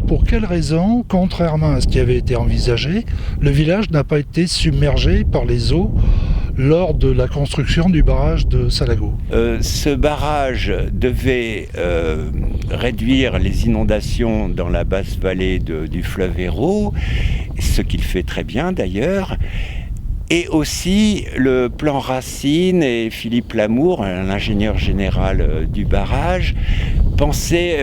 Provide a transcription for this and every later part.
Pour quelle raison, contrairement à ce qui avait été envisagé, le village n'a pas été submergé par les eaux lors de la construction du barrage de Salago? Ce barrage devait réduire les inondations dans la basse vallée du fleuve Hérault, ce qu'il fait très bien d'ailleurs. Et aussi le plan Racine et Philippe Lamour, l'ingénieur général du barrage, pensaient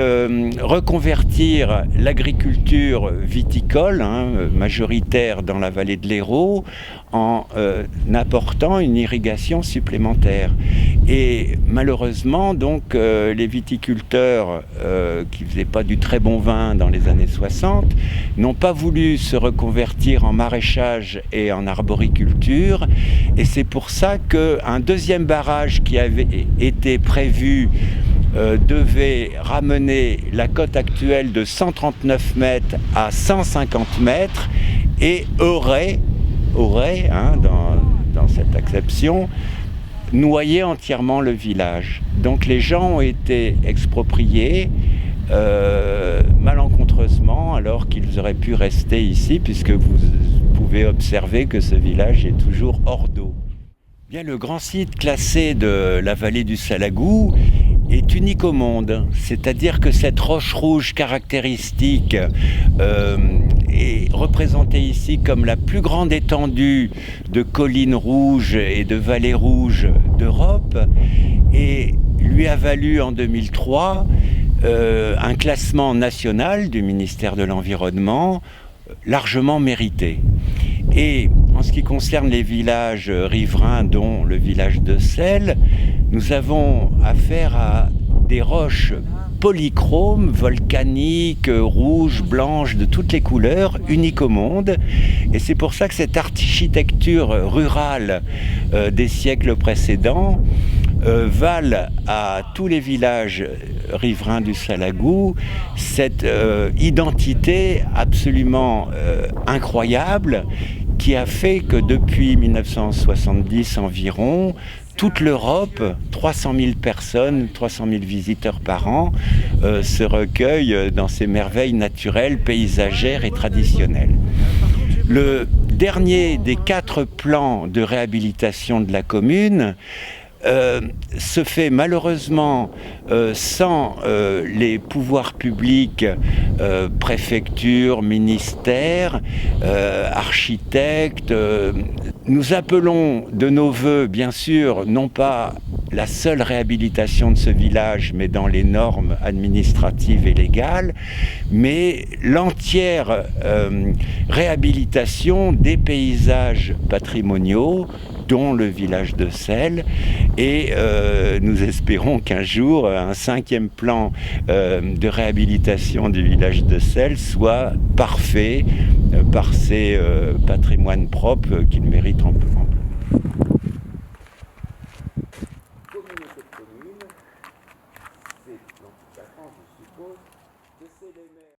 reconvertir l'agriculture viticole, majoritaire dans la vallée de l'Hérault, en apportant une irrigation supplémentaire. Et malheureusement, donc, les viticulteurs qui ne faisaient pas du très bon vin dans les années 60 n'ont pas voulu se reconvertir en maraîchage et en arboriculture. Et c'est pour ça qu'un deuxième barrage qui avait été prévu devait ramener la cote actuelle de 139 mètres à 150 mètres et aurait dans cette acception, noyer entièrement le village. Donc les gens ont été expropriés malencontreusement alors qu'ils auraient pu rester ici puisque vous pouvez observer que ce village est toujours hors d'eau. Bien, le grand site classé de la vallée du Salagou est unique au monde, c'est-à-dire que cette roche rouge caractéristique est représentée ici comme la plus grande étendue de collines rouges et de vallées rouges d'Europe et lui a valu en 2003 un classement national du ministère de l'Environnement largement mérité. Et en ce qui concerne les villages riverains, dont le village de Selles, nous avons affaire à des roches polychromes, volcaniques, rouges, blanches, de toutes les couleurs, uniques au monde. Et c'est pour ça que cette architecture rurale des siècles précédents valent à tous les villages riverains du Salagou cette identité absolument incroyable qui a fait que depuis 1970 environ, toute l'Europe, 300 000 personnes, 300 000 visiteurs par an, se recueillent dans ces merveilles naturelles, paysagères et traditionnelles. Le dernier des 4 plans de réhabilitation de la commune se fait malheureusement sans les pouvoirs publics, préfecture, ministère, architectes. Nous appelons de nos vœux, bien sûr, non pas la seule réhabilitation de ce village, mais dans les normes administratives et légales, mais l'entière réhabilitation des paysages patrimoniaux, dont le village de Selles, et nous espérons qu'un jour, un 5e plan de réhabilitation du village de Selles soit parfait par ses patrimoines propres qu'il mérite amplement. Communauté de communes, c'est dans toute la France, je suppose, que c'est les maires.